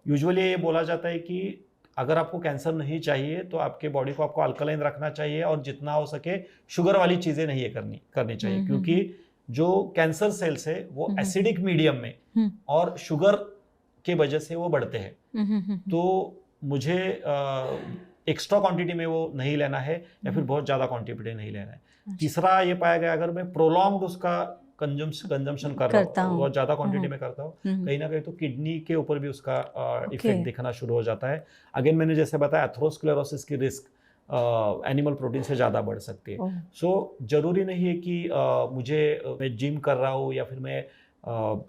यूजुअली ये बोला जाता है कि अगर आपको कैंसर नहीं चाहिए तो आपके बॉडी को आपको अल्कलाइन रखना चाहिए और जितना हो सके शुगर वाली चीजें नहीं करनी चाहिए, क्योंकि जो कैंसर सेल्स है वो एसिडिक मीडियम में और शुगर के वजह से वो बढ़ते हैं। तो मुझे एक्स्ट्रा क्वांटिटी में वो नहीं लेना है या फिर बहुत ज्यादा क्वांटिटी नहीं लेना है। तीसरा ये पाया गया अगर मैं प्रोलॉन्ग्ड उसका कंजम्पशन कर रहा हूँ, बहुत ज्यादा क्वांटिटी में करता हूँ, कहीं ना कहीं तो किडनी के ऊपर भी उसका इफेक्ट दिखना शुरू हो जाता है। अगेन मैंने जैसे बताया एथेरोस्क्लेरोसिस की रिस्क एनिमल प्रोटीन से ज़्यादा बढ़ सकती है। सो जरूरी नहीं है कि मैं जिम कर रहा हूँ या फिर मैं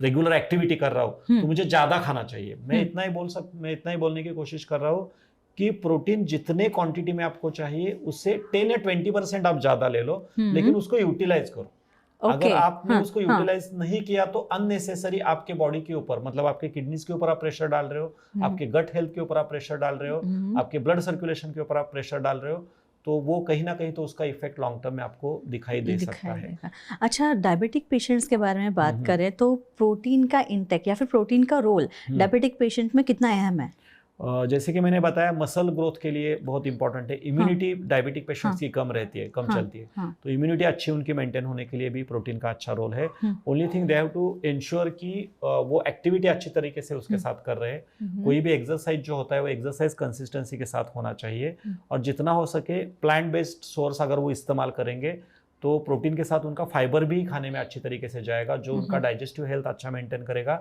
रेगुलर एक्टिविटी कर रहा हूँ तो मुझे ज़्यादा खाना चाहिए। मैं इतना ही बोलने की कोशिश कर रहा हूँ कि प्रोटीन जितने क्वांटिटी में आपको चाहिए उससे 10 या 20% आप ज़्यादा ले लो, लेकिन उसको यूटिलाइज करो। अगर आपने उसको यूटिलाइज नहीं किया तो अननेसेसरी आपके बॉडी के ऊपर, मतलब आपके किडनीज के ऊपर आप प्रेशर डाल रहे हो, आपके गट हेल्थ के ऊपर आप प्रेशर डाल रहे हो, आपके ब्लड सर्कुलेशन के ऊपर आप प्रेशर डाल रहे हो, तो वो कहीं ना कहीं तो उसका इफेक्ट लॉन्ग टर्म में आपको दिखाई दे सकता है। अच्छा, डायबिटिक पेशेंट्स के बारे में बात करें तो प्रोटीन का इंटेक या फिर प्रोटीन का रोल डायबिटिक पेशेंट में कितना अहम है? जैसे कि मैंने बताया मसल ग्रोथ के लिए बहुत इंपॉर्टेंट है। इम्यूनिटी डायबिटिक पेशेंट्स की कम रहती है, कम चलती है, तो इम्यूनिटी अच्छी उनकी मेंटेन होने के लिए भी प्रोटीन का अच्छा रोल है। Only thing they have to ensure कि वो एक्टिविटी अच्छी तरीके से उसके साथ कर रहे हैं। कोई भी एक्सरसाइज जो होता है वो एक्सरसाइज कंसिस्टेंसी के साथ होना चाहिए और जितना हो सके प्लांट बेस्ड सोर्स अगर वो इस्तेमाल करेंगे तो प्रोटीन के साथ उनका फाइबर भी खाने में अच्छी तरीके से जाएगा, जो उनका डाइजेस्टिव हेल्थ अच्छा मेंटेन करेगा।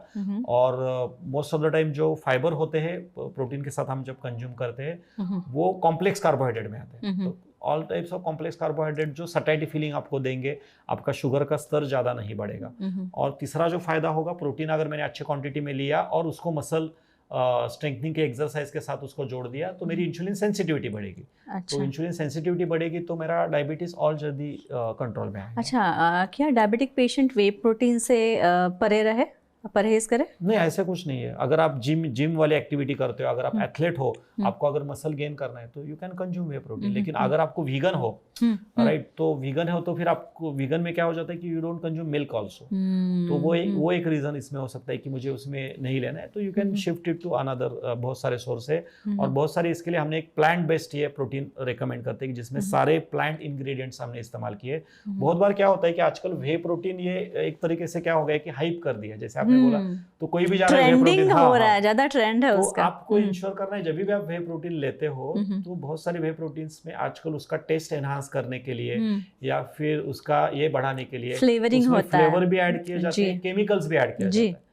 और मोस्ट ऑफ द टाइम जो फाइबर होते हैं प्रोटीन के साथ हम जब कंज्यूम करते हैं वो कॉम्प्लेक्स कार्बोहाइड्रेट में आते हैं। तो all types of complex carbohydrate जो सटाइटी फीलिंग आपको देंगे, आपका शुगर का स्तर ज़्यादा नहीं बढ़ेगा। और तीसरा जो फायदा होगा, प्रोटीन अगर मैंने अच्छी क्वांटिटी में लिया और उसको मसल स्ट्रेंथनिंग के एक्सरसाइज के साथ उसको जोड़ दिया तो मेरी इंसुलिन सेंसिटिविटी बढ़ेगी। अच्छा। तो इंसुलिन सेंसिटिविटी बढ़ेगी तो मेरा डायबिटीज और जल्दी कंट्रोल में आएगा। अच्छा, क्या डायबिटिक पेशेंट वे प्रोटीन से परे रहे? परहेज करें? नहीं, ऐसा कुछ नहीं है। अगर आप जिम वाली एक्टिविटी करते हो, अगर आप एथलीट हो, आपको अगर मसल गेन करना है तो you can consume way protein. लेकिन अगर आपको वीगन हो, राइट, तो वीगन हो तो फिर आपको वीगन में क्या हो जाता है कि you don't consume milk also. तो वो एक रीजन इसमें हो सकता है कि मुझे उसमें नहीं लेना है, तो you can shift it to another. बहुत सारे सोर्स है और बहुत सारे इसके लिए हमने एक प्लांट बेस्ड ये प्रोटीन रेकमेंड करते हैं जिसमें सारे प्लांट इंग्रेडिएंट्स हमने इस्तेमाल किए। बहुत बार क्या होता है कि आजकल वे प्रोटीन ये एक तरीके से क्या हो गया कि हाइप कर दिया, जैसे आपने बोला, तो कोई भी ज्यादा वे प्रोटीन हो रहा है, ज्यादा ट्रेंड है तो उसका। आपको इंश्योर करना है जब भी आप वे प्रोटीन लेते हो तो बहुत सारे वे प्रोटीन्स में आजकल उसका टेस्ट एनहांस करने के लिए या फिर उसका ये बढ़ाने के लिए फ्लेवरिंग होता है, फ्लेवर भी ऐड किए जाते हैं, केमिकल्स भी ऐड किया जाता है।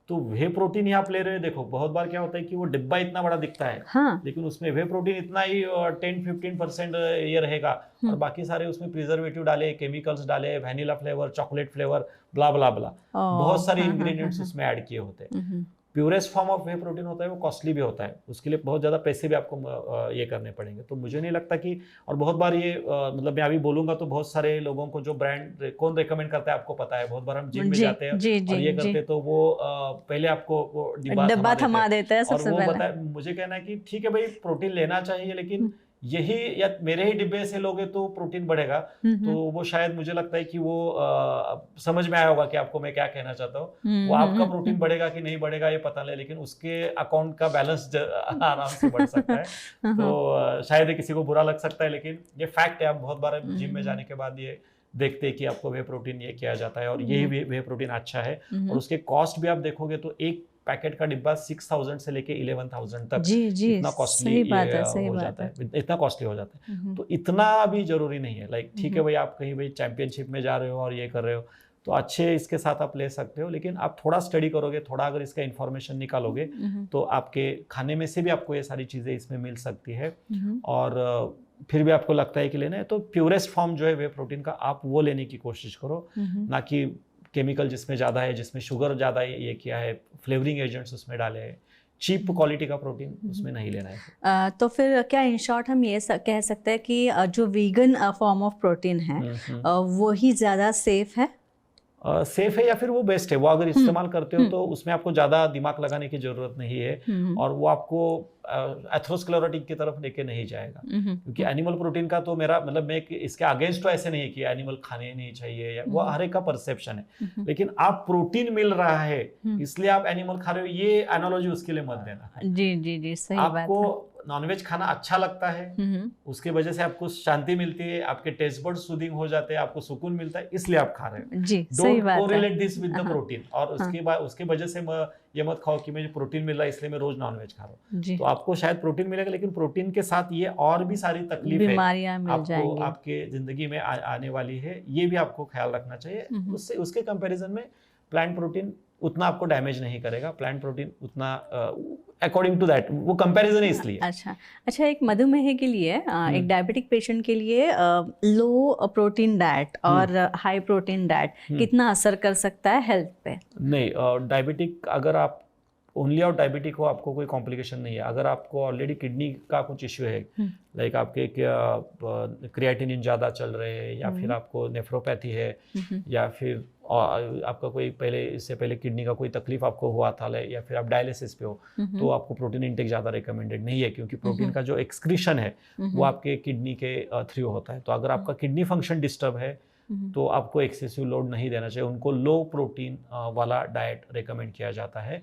तो वे प्रोटीन ही आप ले रहे हो, देखो बहुत बार क्या होता है कि वो डिब्बा इतना बड़ा दिखता है, हाँ, लेकिन उसमें वे प्रोटीन इतना ही 10-15% ये रहेगा और बाकी सारे उसमें प्रिजर्वेटिव डाले, केमिकल्स डाले, वैनिला फ्लेवर, चॉकलेट फ्लेवर, ब्ला ब्ला ब्ला, बहुत सारे इंग्रेडिएंट्स उसमें ऐड किए होते हैं। Purest form of way protein होता है, वो कॉस्टली भी होता है, उसके लिए बहुत ज़्यादा पैसे भी आपको ये करने पड़ेंगे। तो मुझे नहीं लगता कि, और बहुत बार ये मतलब मैं अभी बोलूंगा तो बहुत सारे लोगों को जो ब्रांड कौन रेकमेंड करता है आपको पता है। बहुत बार हम जिम में जाते हैं और ये करते हैं तो वो पहले आपको वो डिब्बा थमा देते हैं और वो बताए। मुझे कहना है कि ठीक है भाई, प्रोटीन लेना चाहिए, लेकिन यही या मेरे ही डिब्बे से लोगे तो प्रोटीन बढ़ेगा। तो वो शायद मुझे लगता है कि वो समझ में आया होगा कि आपको मैं क्या कहना चाहता हूँ। वो आपका प्रोटीन बढ़ेगा कि नहीं बढ़ेगा ये पता नहीं, लेकिन उसके अकाउंट का बैलेंस आराम से बढ़ सकता है। तो शायद किसी को बुरा लग सकता है, लेकिन ये फैक्ट है। आप बहुत बार जिम में जाने के बाद ये देखते हैं कि आपको वे प्रोटीन ये किया जाता है और यही वे प्रोटीन अच्छा है। और उसके कॉस्ट भी आप देखोगे तो एक पैकेट का डिब्बा 6,000 से लेके 11,000 तक इतना कॉस्टली हो जाता है, इतना कॉस्टली हो जाता है। तो इतना भी जरूरी नहीं है। लाइक ठीक है भाई, आप कहीं भाई चैंपियनशिप में जा रहे हो और ये कर रहे हो तो अच्छे इसके साथ आप ले सकते हो, लेकिन आप थोड़ा स्टडी करोगे, थोड़ा अगर इसका इन्फॉर्मेशन निकालोगे तो आपके खाने में से भी आपको ये सारी चीज़ें इसमें मिल सकती है। और फिर भी आपको लगता है कि लेना है तो प्योरेस्ट फॉर्म जो है वे प्रोटीन का, आप वो लेने की कोशिश करो, ना कि केमिकल जिसमें ज़्यादा है, जिसमें शुगर ज़्यादा ये किया है, फ्लेवरिंग एजेंट्स उसमें डाले हैं। चीप क्वालिटी का प्रोटीन उसमें नहीं लेना है। तो फिर क्या इन शॉर्ट हम ये कह सकते हैं कि जो वीगन फॉर्म ऑफ प्रोटीन है वो ही ज़्यादा सेफ है? सेफ है या फिर वो बेस्ट है। वो अगर इस्तेमाल करते हो तो उसमें आपको ज़्यादा दिमाग लगाने की ज़रूरत नहीं है और वो आपको एथेरोस्क्लेरोटिक की तरफ लेके नहीं जाएगा। क्योंकि एनिमल प्रोटीन का तो मेरा मतलब मैं इसके अगेंस्ट तो ऐसे नहीं है कि एनिमल खाने नहीं चाहिए, या वो हर एक का परसेप्शन है। लेकिन आप प्रोटीन मिल रहा है इसलिए आप एनिमल खा रहे हो, ये एनालॉजी उसके लिए मत देना। जी जी जी, सही बात है। आपको नॉनवेज खाना अच्छा लगता है, उसके वजह से आपको शांति मिलती है, आपके टेस्ट बर्ड सूदिंग हो जाते हैं, आपको सुकून मिलता है, इसलिए आप खा रहे हो। जी, सही बात है। Don't correlate this with the protein. और उसके बाद उसके वजह से ये मत खाओ कि मुझे प्रोटीन मिल रहा है इसलिए मैं रोज नॉनवेज खा रहा हूँ। तो आपको शायद प्रोटीन मिलेगा, लेकिन प्रोटीन के साथ ये और भी सारी तकलीफ बीमारियां मिल जाएंगी, आपके जिंदगी में आने वाली है। ये भी आपको ख्याल रखना चाहिए। उससे उसके कंपैरिजन में प्लांट प्रोटीन उतना आपको डैमेज नहीं करेगा। प्लांट प्रोटीन उतना अकॉर्डिंग टू दैट वो कंपैरिजन है इसलिए। अच्छा, एक मधुमेह के लिए, एक डायबिटिक पेशेंट के लिए लो प्रोटीन डाइट और हाई प्रोटीन डाइट कितना असर कर सकता है हेल्थ पे? नहीं, डायबिटिक अगर आप ओनली और डायबिटिक हो, आपको कोई कॉम्प्लिकेशन नहीं है। अगर आपको ऑलरेडी किडनी का कुछ इश्यू है, लाइक आपके क्रिएटिनिन ज़्यादा चल रहे हैं, या फिर आपको नेफ्रोपैथी है, या फिर आपका कोई इससे पहले किडनी का कोई तकलीफ आपको हुआ था, या फिर आप डायलिसिस पे हो, तो आपको प्रोटीन इंटेक ज़्यादा रिकमेंडेड नहीं है। क्योंकि प्रोटीन का जो एक्सक्रीशन है वो आपके किडनी के थ्रू होता है। तो अगर आपका किडनी फंक्शन डिस्टर्ब है तो आपको एक्सेसिव लोड नहीं देना चाहिए। उनको लो प्रोटीन वाला डाइट रेकमेंड किया जाता है।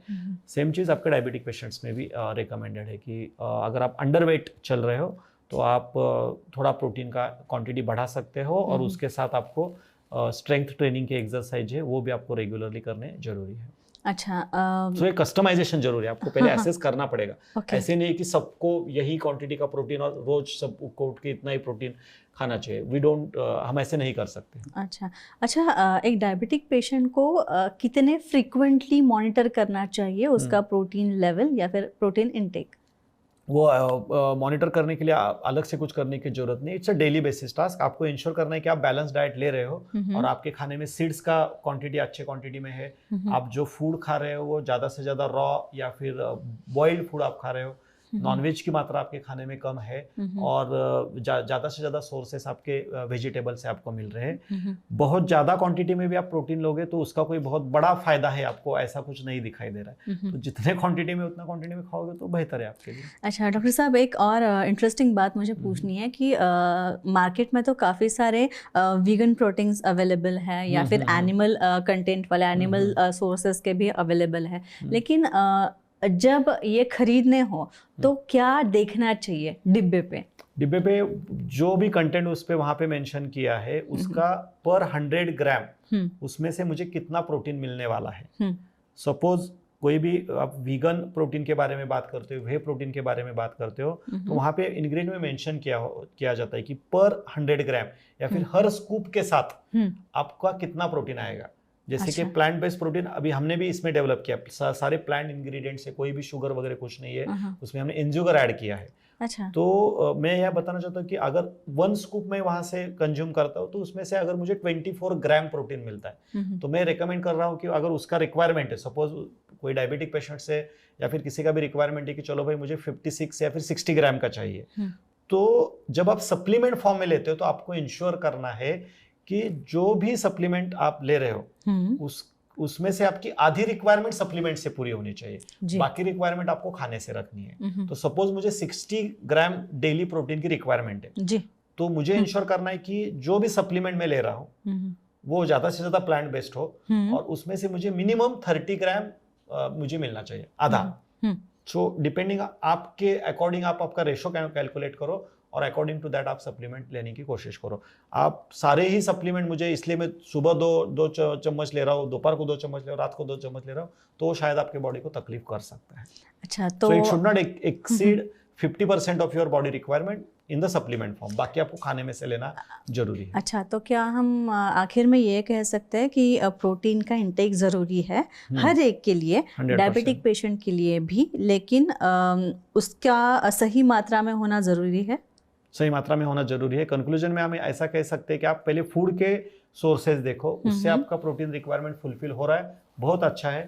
सेम चीज़ आपके डायबिटिक पेशेंट्स में भी रेकमेंडेड है कि अगर आप अंडरवेट चल रहे हो तो आप थोड़ा प्रोटीन का क्वांटिटी बढ़ा सकते हो, और उसके साथ आपको स्ट्रेंथ ट्रेनिंग के एक्सरसाइज है वो भी आपको रेगुलरली करने जरूरी है। अच्छा, तो ये कस्टमाइजेशन जरूरी है, आपको पहले एसेस करना पड़ेगा। ऐसे नहीं कि सबको यही क्वांटिटी का प्रोटीन और रोज सबको उठ के इतना ही प्रोटीन खाना चाहिए। हम ऐसे नहीं कर सकते। अच्छा, एक डायबिटिक पेशेंट को कितने फ्रीक्वेंटली मॉनिटर करना चाहिए उसका प्रोटीन लेवल या फिर प्रोटीन इनटेक? वो मॉनिटर करने के लिए अलग से कुछ करने की जरूरत नहीं। It's a daily basis task. आपको इंश्योर करना है कि आप बैलेंस डाइट ले रहे हो और आपके खाने में सीड्स का क्वांटिटी अच्छे क्वांटिटी में है। आप जो फूड खा रहे हो वो ज़्यादा से ज़्यादा रॉ या फिर बॉइल्ड फूड आप खा रहे हो, नॉनवेज की मात्रा आपके खाने में कम है और ज़्यादा से ज़्यादा सोर्सेस आपके वेजिटेबल से आपको मिल रहे हैं। बहुत ज़्यादा क्वांटिटी में भी आप प्रोटीन लोगे तो उसका कोई बहुत बड़ा फायदा है आपको, ऐसा कुछ नहीं दिखाई दे रहा है। तो जितने क्वांटिटी में उतना क्वांटिटी में खाओगे तो बेहतर है आपके लिए। अच्छा डॉक्टर साहब, एक और इंटरेस्टिंग बात मुझे पूछनी है कि मार्केट में तो काफ़ी सारे वीगन प्रोटीन्स अवेलेबल है या फिर एनिमल कंटेंट वाले एनिमल सोर्सेज के भी अवेलेबल है, लेकिन जब ये खरीदने हो तो क्या देखना चाहिए डिब्बे पे? डिब्बे पे जो भी कंटेंट उस पे वहाँ पे मेंशन किया है उसका पर 100 ग्राम उसमें से मुझे कितना प्रोटीन मिलने वाला है। सपोज कोई भी आप वीगन प्रोटीन के बारे में बात करते हो, वे प्रोटीन के बारे में बात करते हो, तो वहाँ पे इंग्रेडिएंट में मेंशन किया जाता है कि पर 100 ग्राम या फिर हर स्कूप के साथ आपका कितना प्रोटीन आएगा। जैसे कि प्लांट बेस्ड प्रोटीन अभी हमने भी इसमें डेवलप किया, सारे प्लांट इंग्रेडिएंट्स है, कोई भी शुगर वगैरह कुछ नहीं है, उसमें हमने एंजुगर ऐड किया है। अच्छा। तो मैं यह बताना चाहता हूँ कि अगर 1 स्कूप में वहां से कंज्यूम करता हूँ तो उसमें से अगर मुझे 24 ग्राम प्रोटीन मिलता है, तो मैं रिकमेंड कर रहा हूँ कि अगर उसका रिक्वायरमेंट है, सपोज कोई डायबिटिक पेशेंट से या फिर किसी का भी रिक्वायरमेंट है कि चलो भाई मुझे 56 या फिर 60 ग्राम का चाहिए, तो जब आप सप्लीमेंट फॉर्म में लेते हो तो आपको इंश्योर करना है कि जो भी सप्लीमेंट आप ले रहे हो उसमें से आपकी आधी रिक्वायरमेंट सप्लीमेंट से पूरी होनी चाहिए, बाकी रिक्वायरमेंट आपको खाने से रखनी है। तो सपोज मुझे 60 ग्राम डेली प्रोटीन की रिक्वायरमेंट है जी, तो मुझे इंश्योर करना है कि जो भी सप्लीमेंट मैं ले रहा हूँ वो ज्यादा से ज्यादा प्लांट बेस्ड हो और उसमें से मुझे मिनिमम 30 ग्राम मुझे मिलना चाहिए, आधा। सो डिपेंडिंग आपके अकॉर्डिंग आप आपका रेशो कैलकुलेट करो और अकॉर्डिंग टू दैट आप सप्लीमेंट लेने की कोशिश करो। आप सारे ही सप्लीमेंट मुझे इसलिए मैं सुबह दो चम्मच ले रहा हूँ, दोपहर को 2 चम्मच ले रहा हूँ, रात को 2 चम्मच ले रहा हूँ, तो शायद आपके बॉडी को तकलीफ कर सकता है। अच्छा, तो it should not exceed 50% of your body requirement in the supplement form, बाकी आपको खाने में से लेना जरूरी है। अच्छा, तो क्या हम आखिर में ये कह सकते हैं कि प्रोटीन का इंटेक ज़रूरी है हर एक के लिए, डायबिटिक पेशेंट के लिए भी, लेकिन उसका सही मात्रा में होना ज़रूरी है? सही मात्रा में होना जरूरी है। कंक्लूजन में हम ऐसा कह सकते हैं कि आप पहले फूड के सोर्सेज देखो, उससे आपका प्रोटीन रिक्वायरमेंट फुलफिल हो रहा है, बहुत अच्छा है।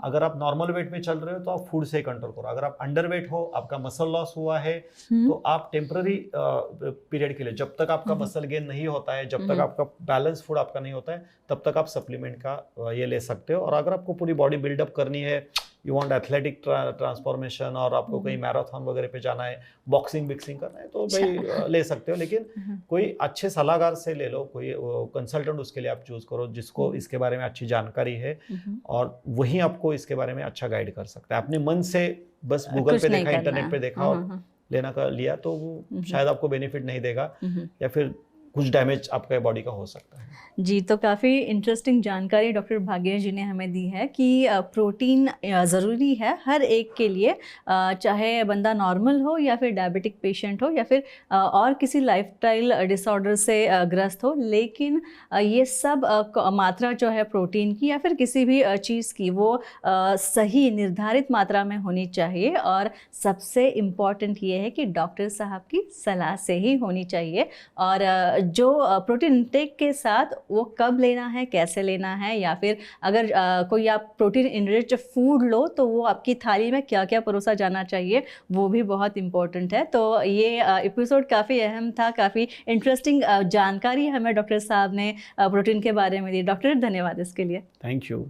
अगर आप नॉर्मल वेट में चल रहे हो तो आप फूड से कंट्रोल करो। अगर आप अंडर वेट हो, आपका मसल लॉस हुआ है, तो आप टेम्पररी पीरियड के लिए, जब तक आपका मसल गेन नहीं होता है, जब तक आपका बैलेंस फूड आपका नहीं होता है, तब तक आप सप्लीमेंट का ये ले सकते हो। और अगर आपको पूरी बॉडी बिल्डअप करनी है, यू वांट एथलेटिक ट्रांसफॉर्मेशन और आपको कहीं मैराथन वगैरह पे जाना है, बॉक्सिंग बिक्सिंग करना है, तो भाई ले सकते हो, लेकिन कोई अच्छे सलाहकार से ले लो, कोई कंसल्टेंट उसके लिए आप चूज करो जिसको इसके बारे में अच्छी जानकारी है और वही आपको इसके बारे में अच्छा गाइड कर सकता है। अपने मन से बस गूगल पे देखा, इंटरनेट पे देखा और लेना का लिया तो वो शायद आपको बेनिफिट नहीं देगा या फिर कुछ डैमेज आपके बॉडी का हो सकता है। जी, तो काफ़ी इंटरेस्टिंग जानकारी डॉक्टर भाग्य जी ने हमें दी है कि प्रोटीन ज़रूरी है हर एक के लिए, चाहे बंदा नॉर्मल हो या फिर डायबिटिक पेशेंट हो या फिर और किसी लाइफस्टाइल डिसऑर्डर से ग्रस्त हो, लेकिन ये सब मात्रा जो है प्रोटीन की या फिर किसी भी चीज़ की वो सही निर्धारित मात्रा में होनी चाहिए और सबसे इम्पॉर्टेंट ये है कि डॉक्टर साहब की सलाह से ही होनी चाहिए। और जो प्रोटीन इंटेक के साथ वो कब लेना है, कैसे लेना है, या फिर अगर कोई आप प्रोटीन इनरिच्ड फूड लो तो वो आपकी थाली में क्या क्या परोसा जाना चाहिए, वो भी बहुत इम्पोर्टेंट है। तो ये एपिसोड काफ़ी अहम था, काफ़ी इंटरेस्टिंग जानकारी हमें डॉक्टर साहब ने प्रोटीन के बारे में दी। डॉक्टर धन्यवाद इसके लिए। Thank you.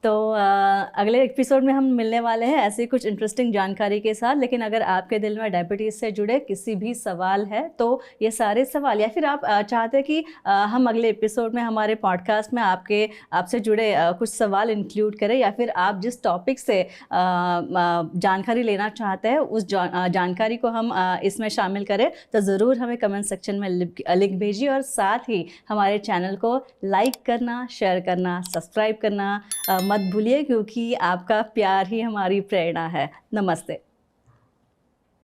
तो अगले एपिसोड में हम मिलने वाले हैं ऐसे कुछ इंटरेस्टिंग जानकारी के साथ। लेकिन अगर आपके दिल में डायबिटीज़ से जुड़े किसी भी सवाल है तो ये सारे सवाल, या फिर आप चाहते हैं कि हम अगले एपिसोड में हमारे पॉडकास्ट में आपसे जुड़े कुछ सवाल इंक्लूड करें, या फिर आप जिस टॉपिक से जानकारी लेना चाहते हैं उस जानकारी को हम इसमें शामिल करें, तो ज़रूर हमें कमेंट सेक्शन में लिख भेजिए। और साथ ही हमारे चैनल को लाइक करना, शेयर करना, सब्सक्राइब करना मत भूलिए, क्योंकि आपका प्यार ही हमारी प्रेरणा है। नमस्ते।